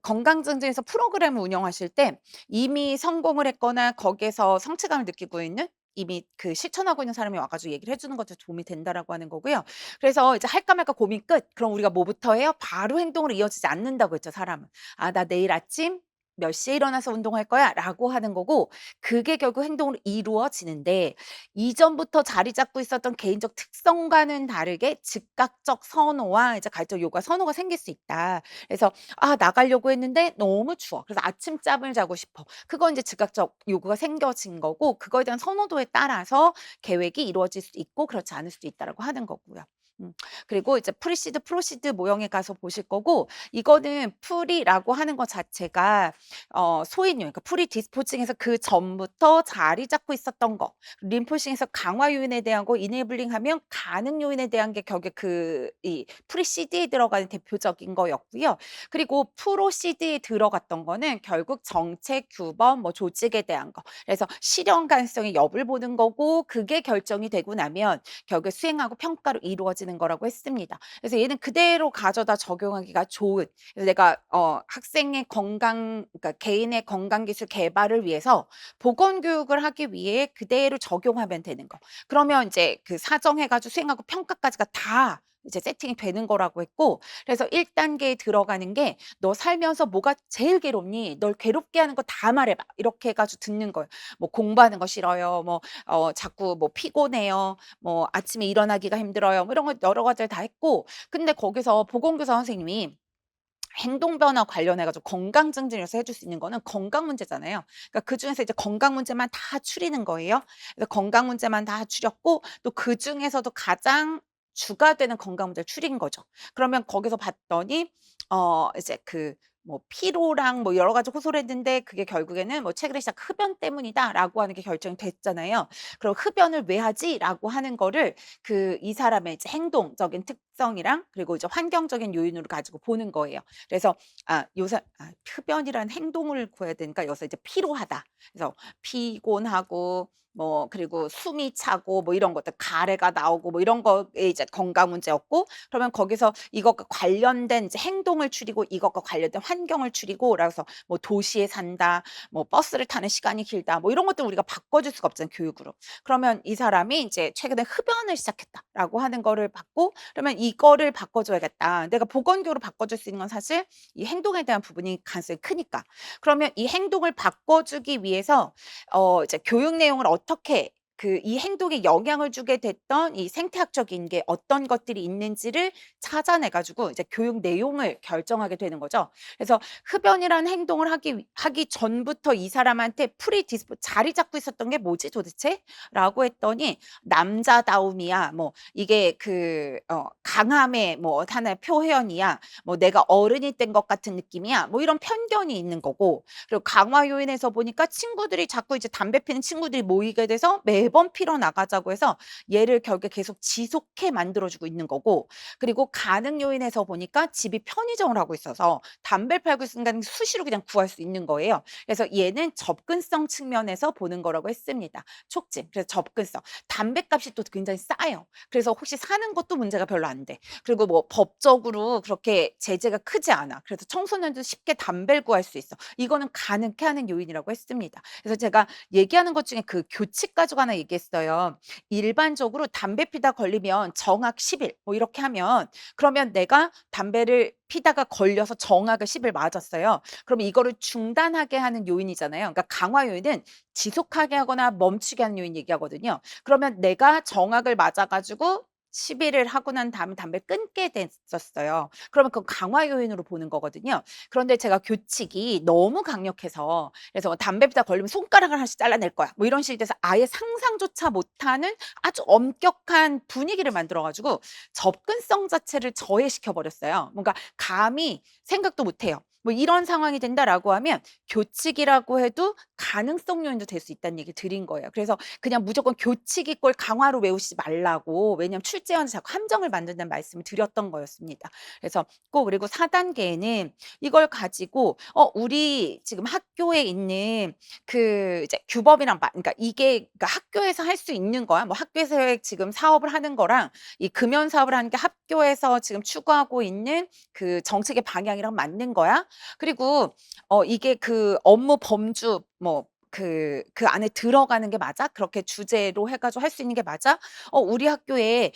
건강 증진에서 프로그램을 운영하실 때 이미 성공을 했거나 거기에서 성취감을 느끼고 있는, 이미 실천하고 있는 사람이 와 가지고 얘기를 해 주는 것도 도움이 된다라고 하는 거고요. 그래서 이제 할까 말까 고민 끝. 그럼 우리가 뭐부터 해요? 바로 행동으로 이어지지 않는다고 했죠, 사람은. "아 나 내일 아침 몇 시에 일어나서 운동할 거야."라고 하는 거고, 그게 결국 행동으로 이루어지는데, 이전부터 자리 잡고 있었던 개인적 특성과는 다르게 즉각적 선호와 이제 가족 요구와 선호가 생길 수 있다. 그래서 나가려고 했는데 너무 추워. 그래서 아침잠을 자고 싶어. 그건 이제 즉각적 요구가 생겨진 거고, 그거에 대한 선호도에 따라서 계획이 이루어질 수 있고 그렇지 않을 수도 있다라고 하는 거고요. 음. 그리고 이제 프리시드, 프로시드 모형에 가서 보실 거고, 이거는 프리라고 하는 것 자체가 소인용, 그러니까 프리 디스포징에서 그전부터 자리 잡고 있었던 거, 림포싱에서 강화 요인에 대한 거, 이네이블링 하면 가능 요인에 대한 게 결국에 이 프리시드에 들어가는 대표적인 거였고요. 그리고 프로시드에 들어갔던 거는 결국 정책, 규범, 뭐 조직에 대한 거. 그래서 실현 가능성의 여부를 보는 거고, 그게 결정이 되고 나면 결국에 수행하고 평가로 이루어지는 거라고 했습니다. 그래서 얘는 그대로 가져다 적용하기가 좋은, 그래서 내가 학생의 건강, 그러니까 개인의 건강 기술 개발을 위해서 보건 교육을 하기 위해 그대로 적용하면 되는 거. 그러면 인제 사정해 가지고 수행하고 평가까지가 다 이제 세팅이 되는 거라고 했고, 그래서 1 단계에 들어가는 게 "너 살면서 뭐가 제일 괴롭니? 널 괴롭게 하는 거 다 말해 봐." 이렇게 해 가지고 듣는 거예요. 뭐 "공부하는 거 싫어요." 뭐 자꾸 뭐 "피곤해요." 뭐 "아침에 일어나기가 힘들어요." 뭐 이런 거 여러 가지를 다 했고, 근데 거기서 보건교사 선생님이 행동 변화 관련해 가지고 건강 증진에서 해줄 수 있는 거는 건강 문제잖아요. 그러니까 그중에서 이제 건강 문제만 다 추리는 거예요. 그래서 건강 문제만 다 추렸고, 또 그중에서도 가장 주가 되는 건강 문제를 추린 거죠. 그러면 거기서 봤더니 이제 뭐 피로랑 뭐 여러 가지 호소를 했는데, 그게 결국에는 뭐 "최근에 시작 흡연 때문이다."라고 하는 게 결정이 됐잖아요. 그럼 "흡연을 왜 하지?"라고 하는 거를 이 사람의 이제 행동적인 특성이랑 그리고 이제 환경적인 요인으로 가지고 보는 거예요. 그래서 요새 흡연이라는 행동을 구해야 되니까 여기서 이제 피로하다. 그래서 피곤하고 뭐 그리고 숨이 차고 뭐 이런 것들, 가래가 나오고 뭐 이런 거에 이제 건강 문제였고, 그러면 거기서 이것과 관련된 이제 행동을 줄이고 이것과 관련된 환경을 줄이고, 그래서 뭐 도시에 산다, 뭐 버스를 타는 시간이 길다, 뭐 이런 것들 우리가 바꿔줄 수가 없잖아요, 교육으로. 그러면 이 사람이 이제 최근에 흡연을 시작했다라고 하는 거를 받고, 그러면 이거를 바꿔줘야겠다. 내가 보건교로 바꿔줄 수 있는 건 사실 이 행동에 대한 부분이 가능성이 크니까. 그러면 이 행동을 바꿔주기 위해서 이제 교육 내용을 어떻게 이 행동에 영향을 주게 됐던 이 생태학적인 게 어떤 것들이 있는지를 찾아내 가지고 이제 교육 내용을 결정하게 되는 거죠. 그래서 흡연이라는 행동을 하기 전부터 이 사람한테 자리 잡고 있었던 게 뭐지 도대체?라고 했더니 남자다움이야. 뭐 이게 강함의 뭐 하나의 표현이야. 뭐 내가 어른이 된 것 같은 느낌이야. 뭐 이런 편견이 있는 거고, 그리고 강화 요인에서 보니까 친구들이 자꾸 이제 담배 피는 친구들이 모이게 돼서 매번 피러 나가자고 해서 얘를 결국에 계속 지속해 만들어 주고 있는 거고, 그리고 가능 요인에서 보니까 집이 편의점을 하고 있어서 담배를 팔고 있으니까 수시로 그냥 구할 수 있는 거예요. 그래서 얘는 접근성 측면에서 보는 거라고 했습니다. 촉진. 그래서 접근성. 담배값이 또 굉장히 싸요. 그래서 혹시 사는 것도 문제가 별로 안 돼. 그리고 뭐 법적으로 그렇게 제재가 크지 않아. 그래서 청소년도 쉽게 담배를 구할 수 있어. 이거는 가능케 하는 요인이라고 했습니다. 그래서 제가 얘기하는 것 중에 그 교칙 가지고 하나 얘기했어요. 일반적으로 담배 피다 걸리면 정학 10일 뭐 이렇게 하면, 그러면 내가 담배를 피다가 걸려서 정학을 10일 맞았어요. 그럼 이거를 중단하게 하는 요인이잖아요. 그러니까 강화 요인은 지속하게 하거나 멈추게 하는 요인 얘기하거든요. 그러면 내가 정학을 맞아 가지고 10 일을 하고 난 다음에 담배를 끊게 됐었어요. 그러면 그건 강화 요인으로 보는 거거든요. 그런데 제가 교칙이 너무 강력해서, 그래서 뭐 "담배 피다 걸리면 손가락을 하나씩 잘라낼 거야." 뭐 이런 식이 돼서 아예 상상조차 못하는 아주 엄격한 분위기를 만들어 가지고 접근성 자체를 저해시켜 버렸어요. 뭔가 감히 생각도 못 해요. 뭐 "이런 상황이 된다."라고 하면 교칙이라고 해도 가능성 요인도 될 수 있다는 얘기를 드린 거예요. 그래서 그냥 무조건 교칙 이꼴 강화로 외우시지 말라고, 왜냐하면 출제원이 자꾸 함정을 만든다는 말씀을 드렸던 거였습니다. 그래서 꼭, 그리고 4 단계에는 이걸 가지고 우리 지금 학교에 있는 그 이제 규범이랑 그러니까 이게, 그러니까 학교에서 할 수 있는 거야. 뭐 학교에서 지금 사업을 하는 거랑 이 금연 사업을 하는 게 학교에서 지금 추구하고 있는 그 정책의 방향이랑 맞는 거야. 그리고 이게 그 업무 범주 뭐 그 안에 들어가는 게 맞아? 그렇게 주제로 해 가지고 할 수 있는 게 맞아? 우리 학교에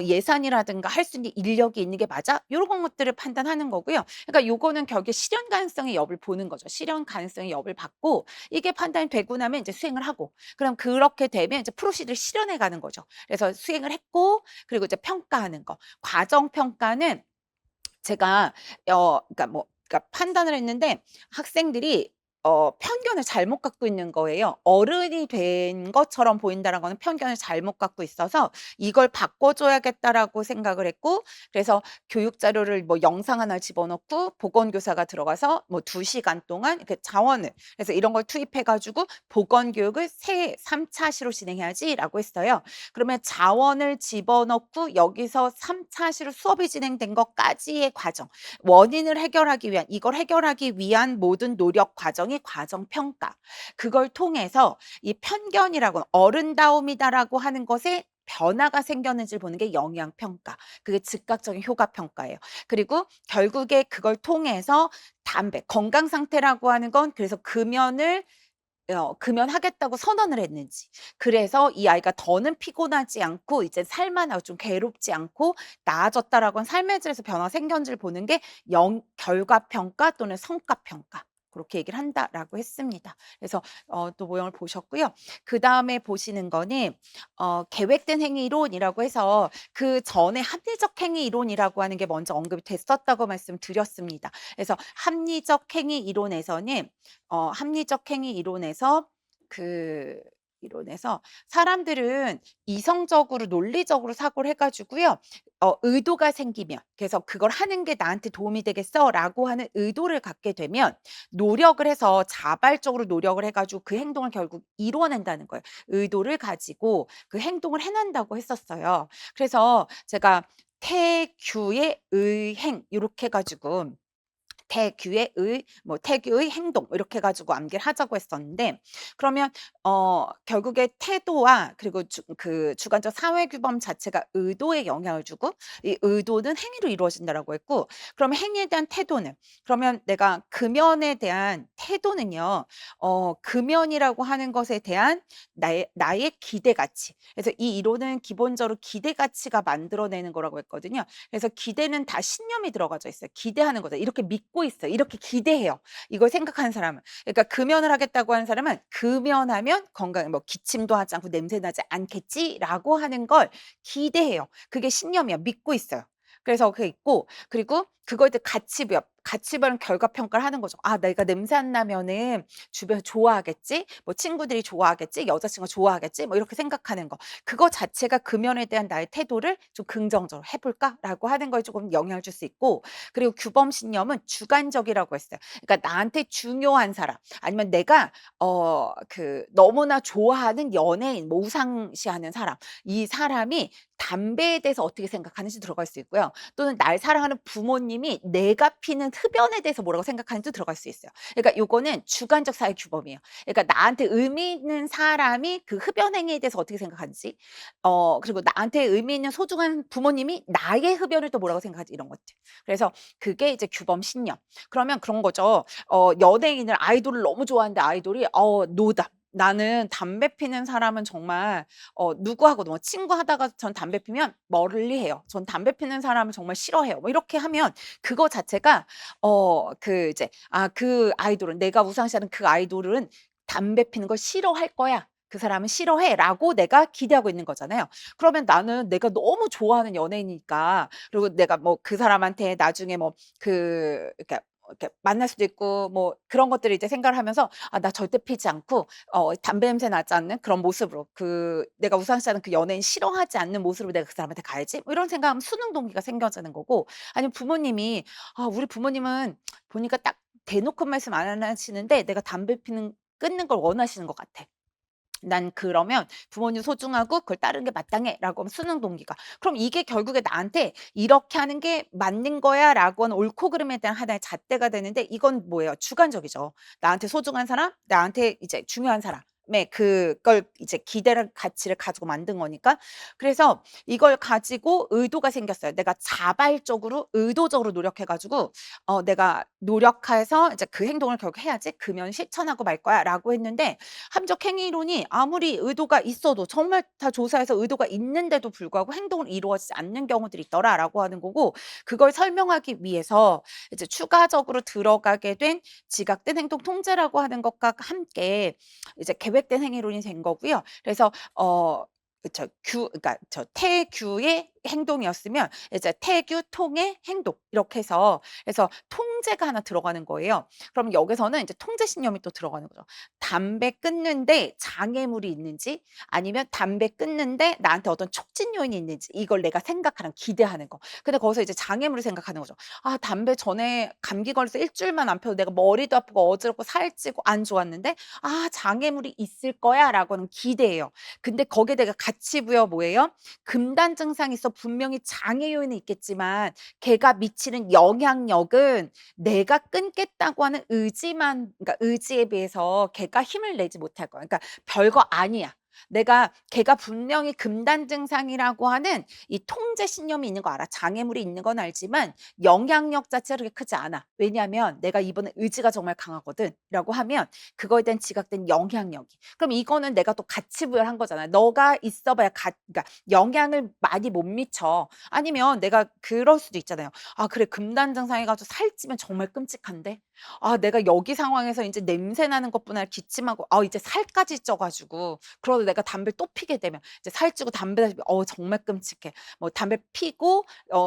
예산이라든가 할 수 있는 인력이 있는 게 맞아? 요런 것들을 판단하는 거고요. 그러니까 요거는 결국에 실현 가능성의 여부를 보는 거죠. 실현 가능성의 여부를 받고 이게 판단이 되고 나면 이제 수행을 하고, 그럼 그렇게 되면 이제 프로시드를 실현해 가는 거죠. 그래서 수행을 했고, 그리고 이제 평가하는 거. 과정 평가는 제가 그러니까 뭐, 그러니까 판단을 했는데 학생들이 편견을 잘못 갖고 있는 거예요. '어른이 된 것처럼 보인다.'라는 거는 편견을 잘못 갖고 있어서 '이걸 바꿔 줘야겠다.'라고 생각을 했고, 그래서 교육 자료를 뭐 영상 하나 집어넣고 보건교사가 들어가서 뭐 2 시간 동안 이렇게 자원을, 그래서 "이런 걸 투입해 가지고 보건 교육을 새 3 차 시로 진행해야지."라고 했어요. 그러면 자원을 집어넣고 여기서 3 차 시로 수업이 진행된 것까지의 과정, 원인을 해결하기 위한, 이걸 해결하기 위한 모든 노력 과정이 과정 평가. 그걸 통해서 이 편견이라고, 어른다움이다라고 하는 것에 변화가 생겼는지를 보는 게 영향 평가. 그게 즉각적인 효과 평가예요. 그리고 결국에 그걸 통해서 담배 건강 상태라고 하는 건, 그래서 금연하겠다고 선언을 했는지, 그래서 이 아이가 더는 피곤하지 않고 이제 살만하고 좀 괴롭지 않고 나아졌다라고 하는 삶의 질에서 변화가 생겼는지를 보는 게 결과 평가 또는 성과 평가, 그렇게 얘기를 한다라고 했습니다. 그래서 또 모형을 보셨고요. 그다음에 보시는 거는 계획된 행위 이론이라고 해서, 그전에 합리적 행위 이론이라고 하는 게 먼저 언급이 됐었다고 말씀드렸습니다. 그래서 합리적 행위 이론에서는 합리적 행위 이론에서 그 이론에서 사람들은 이성적으로 논리적으로 사고를 해 가지고요. 의도가 생기면, 그래서 '그걸 하는 게 나한테 도움이 되겠어.'라고 하는 의도를 갖게 되면 노력을 해서 자발적으로 노력을 해 가지고 그 행동을 결국 이루어낸다는 거예요. 의도를 가지고 그 행동을 해낸다고 했었어요. 그래서 제가 태규의 의행 요렇게 해 가지고 태규의 뭐 태규의 행동 뭐 이렇게 해 가지고 암기를 하자고 했었는데, 그러면 결국에 태도와, 그리고 주관적 사회 규범 자체가 의도에 영향을 주고, 이 의도는 행위로 이루어진다라고 했고, 그럼 행위에 대한 태도는, 그러면 내가 금연에 대한 태도는요, 금연이라고 하는 것에 대한 나의 기대 가치. 그래서 이 이론은 기본적으로 기대 가치가 만들어내는 거라고 했거든요. 그래서 기대는 다 신념이 들어가져 있어요. 기대하는 거죠. 이렇게 믿고 있어요. 이렇게 기대해요. 이걸 생각하는 사람은. 그러니까 금연을 하겠다고 하는 사람은 '금연하면 건강에 뭐 기침도 하지 않고 냄새 나지 않겠지.'라고 하는 걸 기대해요. 그게 신념이야. 믿고 있어요. 그래서 그게 있고, 그리고 그거에 대해 가치 부여. 가치관 결과 평가를 하는 거죠. '아 내가 냄새 안 나면은 주변에서 좋아하겠지. 뭐 친구들이 좋아하겠지. 여자친구가 좋아하겠지.' 뭐 이렇게 생각하는 거. 그거 자체가 금연에 대한 나의 태도를 좀 긍정적으로 '해 볼까?'라고 하는 거에 조금 영향을 줄 수 있고, 그리고 규범 신념은 주관적이라고 했어요. 그러니까 나한테 중요한 사람, 아니면 내가 너무나 좋아하는 연예인, 뭐 우상시하는 사람, 이 사람이 담배에 대해서 어떻게 생각하는지 들어갈 수 있고요. 또는 날 사랑하는 부모님이 내가 피는 흡연에 대해서 뭐라고 생각하는지도 들어갈 수 있어요. 그러니까 요거는 주관적 사회 규범이에요. 그러니까 나한테 의미 있는 사람이 그 흡연 행위에 대해서 어떻게 생각하는지, 그리고 나한테 의미 있는 소중한 부모님이 나의 흡연을 또 뭐라고 생각하지, 이런 것들. 그래서 그게 이제 규범 신념. 그러면 그런 거죠. 연예인을, 아이돌을 너무 좋아하는데 아이돌이 노다. 나는 담배 피는 사람은 정말 누구하고도, 뭐 친구하다가 전 담배 피면 멀리해요. 전 담배 피는 사람을 정말 싫어해요. 뭐 이렇게 하면 그거 자체가 이제 그 아이돌은, 내가 우상시하는 그 아이돌은 '담배 피는 걸 싫어할 거야. 그 사람은 싫어해.'라고 내가 기대하고 있는 거잖아요. 그러면 나는 내가 너무 좋아하는 연예인이니까, 그리고 내가 뭐 그 사람한테 나중에 뭐 이렇게 만날 수도 있고, 뭐 그런 것들을 이제 생각을 하면서 '아 나 절대 피지 않고 담배 냄새 나지 않는 그런 모습으로, 내가 우상시하는 그 연예인 싫어하지 않는 모습으로 내가 그 사람한테 가야지.' 뭐 이런 생각하면 수능 동기가 생겨지는 거고, 아니면 부모님이 '아 우리 부모님은 보니까 딱 대놓고 말씀 안 하시는데 내가 담배 피는 끊는 걸 원하시는 것 같아. 난 그러면 부모님 소중하고 그걸 따르는 게 마땅해.'라고 하면 수능 동기가. 그럼 이게 결국에 나한테 '이렇게 하는 게 맞는 거야.'라고 하는 옳고 그름에 대한 하나의 잣대가 되는데, 이건 뭐예요? 주관적이죠. 나한테 소중한 사람, 나한테 이제 중요한 사람의 그걸 이제 기대를, 가치를 가지고 만든 거니까. 그래서 이걸 가지고 의도가 생겼어요. 내가 자발적으로 의도적으로 노력해 가지고 내가 노력해서 이제 그 행동을 결국 해야지, '금연 실천하고 말 거야.'라고 했는데, 함적 행위론이 아무리 의도가 있어도, 정말 다 조사해서 의도가 있는데도 불구하고 행동을 이루어지지 않는 경우들이 있더라라고 하는 거고, 그걸 설명하기 위해서 이제 추가적으로 들어가게 된 지각된 행동 통제라고 하는 것과 함께 이제 계획된 행위론이 된 거고요. 그래서 그쵸. 그러니까 태규의 행동이었으면 이제 태규, 통해, 행동, 이렇게 해서, 그래서 통제가 하나 들어가는 거예요. 그럼 여기서는 이제 통제 신념이 또 들어가는 거죠. 담배 끊는데 장애물이 있는지, 아니면 담배 끊는데 나한테 어떤 촉진 요인이 있는지, 이걸 내가 생각하는, 기대하는 거. 근데 거기서 이제 장애물을 생각하는 거죠. '아 담배 전에 감기 걸려서 일 주일만 안 펴도 내가 머리도 아프고 어지럽고 살찌고 안 좋았는데, 장애물이 있을 거야.'라고 하는 기대예요. 근데 거기에 내가 가치 부여 뭐예요? 금단 증상이 있어 분명히 장애 요인은 있겠지만, 걔가 미치는 영향력은 내가 끊겠다고 하는 의지만, 그러니까 의지에 비해서 걔가 힘을 내지 못할 거야. 그러니까 별거 아니야. 내가 걔가 분명히 금단 증상이라고 하는 이 통제 신념이 있는 거 알아. 장애물이 있는 건 알지만 영향력 자체가 그렇게 크지 않아. 왜냐하면 '내가 이번에 의지가 정말 강하거든.'라고 하면 그거에 대한 지각된 영향력이. 그럼 이거는 내가 또 가치 부여를 한 거잖아요. 너가 있어 봐야 그러니까 영향을 많이 못 미쳐. 아니면 내가 그럴 수도 있잖아요. '아 그래 금단 증상해 가지고 살찌면 정말 끔찍한데. 내가 여기 상황에서 인제 냄새 나는 것뿐 아니라 기침하고 이제 살까지 쪄 가지고, 그러다 내가 담배를 또 피게 되면 이제 살찌고 담배 다시 정말 끔찍해. 뭐 담배 피고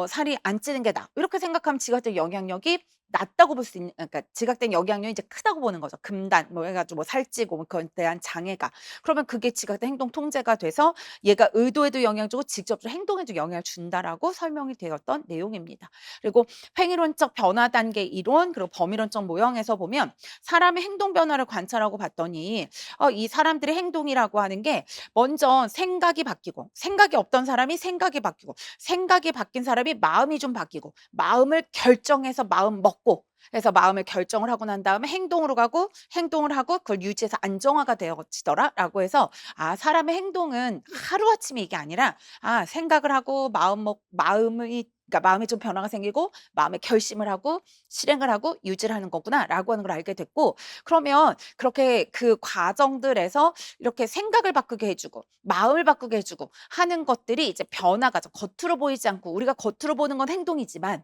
살이 안 찌는 게 나아.' 이렇게 생각하면 지각된 영향력이 낮다고 볼 수 있는, 그러니까 지각된 영향력이 이제 크다고 보는 거죠. 금단 뭐 해 가지고 뭐 살찌고 뭐 그거에 대한 장애가. 그러면 그게 지각된 행동 통제가 돼서 얘가 의도에도 영향을 주고 직접적으로 행동에도 영향을 준다라고 설명이 되었던 내용입니다. 그리고 행위론적 변화 단계 이론, 그리고 범위론적 모형에서 보면 사람의 행동 변화를 관찰하고 봤더니 이 사람들의 행동이라고 하는 게 먼저 생각이 바뀌고, 생각이 없던 사람이 생각이 바뀌고, 생각이 바뀐 사람이 마음이 좀 바뀌고, 마음을 결정해서 마음 먹고, 그래서 마음을 결정을 하고 난 다음에 행동으로 가고, 행동을 하고 그걸 유지해서 안정화가 되어지더라라고 해서, 사람의 행동은 하루아침에 이게 아니라 생각을 하고 그러니까 마음에 좀 변화가 생기고 마음에 결심을 하고 실행을 하고 유지를 하는 거구나라고 하는 걸 알게 됐고, 그러면 그렇게 그 과정들에서 이렇게 생각을 바꾸게 해 주고 마음을 바꾸게 해 주고 하는 것들이 이제 변화가 겉으로 보이지 않고, 우리가 겉으로 보는 건 행동이지만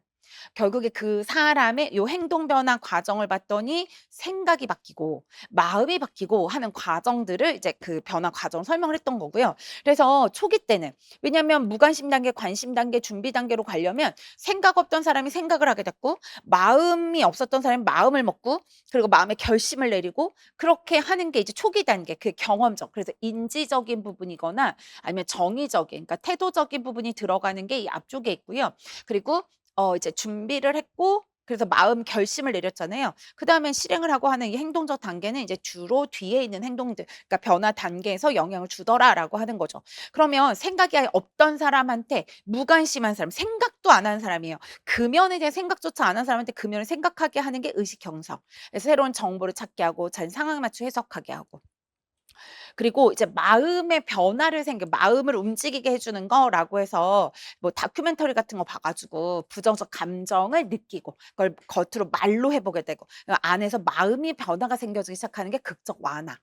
결국에 그 사람의 요 행동 변화 과정을 봤더니 생각이 바뀌고 마음이 바뀌고 하는 과정들을 이제 그 변화 과정을 설명을 했던 거고요. 그래서 초기 때는 왜냐하면 무관심 단계, 관심 단계, 준비 단계로 가려면 생각 없던 사람이 생각을 하게 됐고 마음이 없었던 사람이 마음을 먹고 그리고 마음의 결심을 내리고 그렇게 하는 게 이제 초기 단계 그 경험적 그래서 인지적인 부분이거나 아니면 정의적인 그러니까 태도적인 부분이 들어가는 게 이 앞쪽에 있고요. 그리고 이제 준비를 했고 그래서 마음 결심을 내렸잖아요. 그다음에 실행을 하고 하는 이 행동적 단계는 이제 주로 뒤에 있는 행동들 그러니까 변화 단계에서 영향을 주더라라고 하는 거죠. 그러면 생각이 아예 없던 사람한테 무관심한 사람, 생각도 안 하는 사람이에요. 금연에 대해 생각조차 안 한 사람한테 금연을 생각하게 하는 게 의식 경성. 그래서 새로운 정보를 찾게 하고 자기 상황에 맞춰 해석하게 하고. 그리고 이제 마음의 변화를 마음을 움직이게 해 주는 거라고 해서 뭐 다큐멘터리 같은 거 봐 가지고 부정적 감정을 느끼고 그걸 겉으로 말로 해 보게 되고 안에서 마음이 변화가 생겨지기 시작하는 게 극적 완화.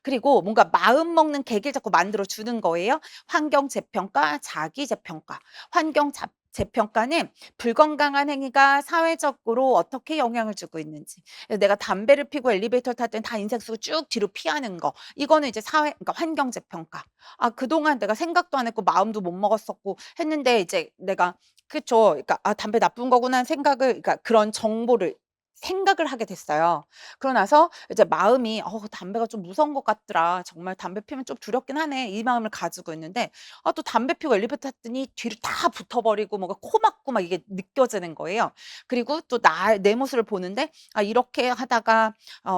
그리고 뭔가 마음 먹는 계기를 자꾸 만들어 주는 거예요. 환경 재평가, 자기 재평가. 환경 재평가는 불건강한 행위가 사회적으로 어떻게 영향을 주고 있는지. 그래서 내가 담배를 피고 엘리베이터를 탈 때는 다 인상 쓰고 쭉 뒤로 피하는 거. 이거는 이제 그러니까 환경 재평가. 아, 그동안 내가 생각도 안 했고 마음도 못 먹었었고 했는데 이제 내가 그쵸. 그러니까 '아 담배 나쁜 거구나.' 생각을 그러니까 그런 정보를 생각을 하게 됐어요. 그러고 나서 이제 마음이 '담배가 좀 무서운 것 같더라. 정말 담배 피우면 좀 두렵긴 하네.' 이 마음을 가지고 있는데 또 담배 피우고 엘리베이터 탔더니 뒤로 다 붙어 버리고 뭔가 코 막고 막 이게 느껴지는 거예요. 그리고 또 내 모습을 보는데 이렇게 하다가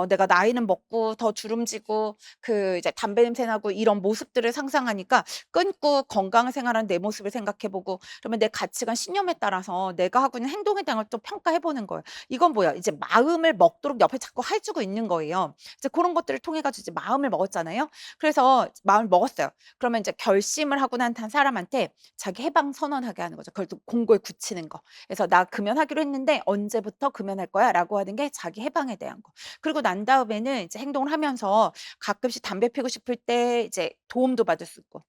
내가 나이는 먹고 더 주름지고 그 이제 담배 냄새 나고 이런 모습들을 상상하니까 끊고 건강한 생활하는 내 모습을 생각해 보고 그러면 내 가치관 신념에 따라서 내가 하고 있는 행동에 대한 걸 또 평가해 보는 거예요. 이건 뭐야? 이제 마음을 먹도록 옆에 자꾸 해 주고 있는 거예요. 이제 고런 것들을 통해 가지고 이제 마음을 먹었잖아요. 그래서 마음을 먹었어요. 그러면 이제 결심을 하고 난 사람한테 자기 해방 선언하게 하는 거죠. 그걸 또 공고에 굳히는 거. 그래서 "나 금연하기로 했는데 언제부터 금연할 거야?"라고 하는 게 자기 해방에 대한 거. 그리고 난 다음에는 이제 행동을 하면서 가끔씩 담배 피우고 싶을 때 이제 도움도 받을 수 있고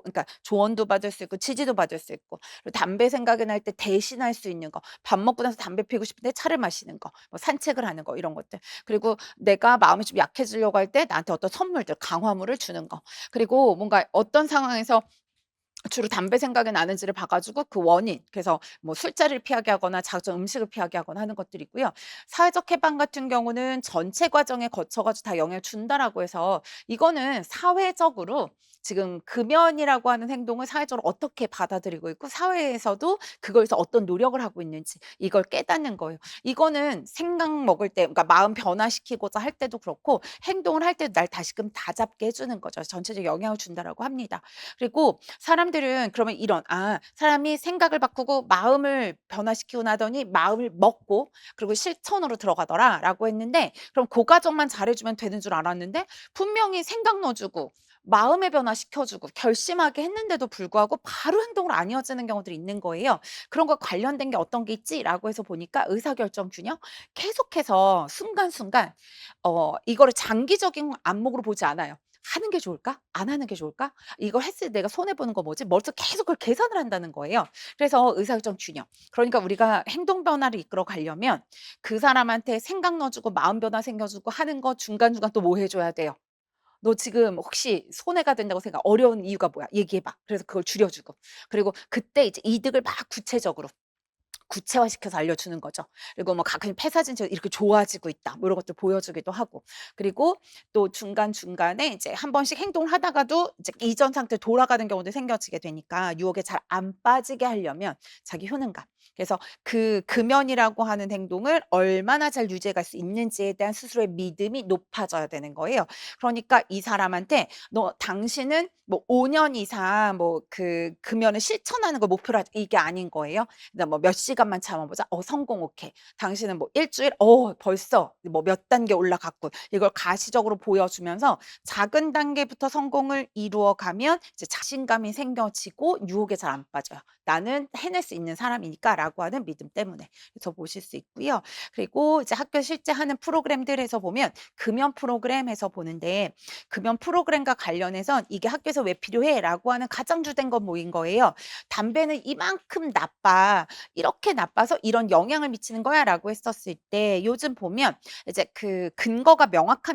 그러니까 조언도 받을 수 있고 지지도 받을 수 있고 그리고 담배 생각이 날 때 대신할 수 있는 거. 밥 먹고 나서 담배 피우고 싶은데 차를 마시는 거, 뭐 산책을 하는 거 이런 것들. 그리고 내가 마음이 좀 약해지려고 할 때 나한테 어떤 선물들, 강화물을 주는 거. 그리고 뭔가 어떤 상황에서 주로 담배 생각이 나는지를 봐 가지고 그 원인 그래서 뭐 술자리를 피하게 하거나 자주 음식을 피하게 하거나 하는 것들이 있고요. 사회적 해방 같은 경우는 전체 과정에 거쳐 가지고 다 영향을 준다라고 해서 이거는 사회적으로 지금 금연이라고 하는 행동을 사회적으로 어떻게 받아들이고 있고 사회에서도 그거에서 어떤 노력을 하고 있는지 이걸 깨닫는 거예요. 이거는 생각 먹을 때 그러니까 마음 변화시키고자 할 때도 그렇고 행동을 할 때도 날 다시금 다잡게 해 주는 거죠. 전체적인 영향을 준다라고 합니다. 그리고 사람들은 그러면 사람이 생각을 바꾸고 마음을 변화시키고 나더니 마음을 먹고 그리고 실천으로 들어가더라라고 했는데 그럼 그 과정만 잘해 주면 되는 줄 알았는데 분명히 생각 넣어 주고 마음의 변화시켜 주고 결심하게 했는데도 불구하고 바로 행동으로 안 이어지는 경우들이 있는 거예요. 그런 거 관련된 게 어떤 게 있지라고 해서 보니까 의사결정 균형 계속해서 순간순간 이거를 장기적인 안목으로 보지 않아요. '하는 게 좋을까? 안 하는 게 좋을까? 이걸 했을 때 내가 손해 보는 거 뭐지?' 머릿속에 계속 그걸 계산을 한다는 거예요. 그래서 의사결정 균형. 그러니까 우리가 행동 변화를 이끌어 가려면 그 사람한테 생각 넣어 주고 마음 변화 생겨 주고 하는 거 중간중간 또 뭐 해 줘야 돼요? "너 지금 혹시 손해가 된다고 생각 어려운 이유가 뭐야? 얘기해 봐." 그래서 그걸 줄여 주고. 그리고 그때 이제 이득을 막 구체적으로 구체화시켜서 알려주는 거죠. 그리고 뭐 가끔 폐사진처럼 이렇게 좋아지고 있다. 뭐 이런 것들 보여주기도 하고. 그리고 또 중간중간에 이제 한 번씩 행동을 하다가도 이제 이전 상태로 돌아가는 경우도 생겨지게 되니까 유혹에 잘 안 빠지게 하려면 자기 효능감. 그래서 그 금연이라고 하는 행동을 얼마나 잘 유지해 갈 수 있는지에 대한 스스로의 믿음이 높아져야 되는 거예요. 그러니까 이 사람한테 "너 당신은 뭐 5년 이상 뭐 그 금연을 실천하는 걸 목표로 하자." 이게 아닌 거예요. 그다음 뭐 "몇 시간만 참아 보자." 성공 오케이. 당신은 뭐 일 주일 벌써 뭐 몇 단계 올라갔고 이걸 가시적으로 보여주면서 작은 단계부터 성공을 이루어 가면 이제 자신감이 생겨지고 유혹에 잘 안 빠져요. '나는 해낼 수 있는 사람이니까.' 거야라고 하는 믿음 때문에. 그래서 보실 수 있고요. 그리고 이제 학교 실제 하는 프로그램들에서 보면 금연 프로그램에서 보는데 금연 프로그램과 관련해선 "이게 학교에서 왜 필요해?"라고 하는 가장 주된 건 뭐인 거예요. "담배는 이만큼 나빠. 이렇게 나빠서 이런 영향을 미치는 거야."라고 했었을 때 요즘 보면 이제 그 근거가 명확한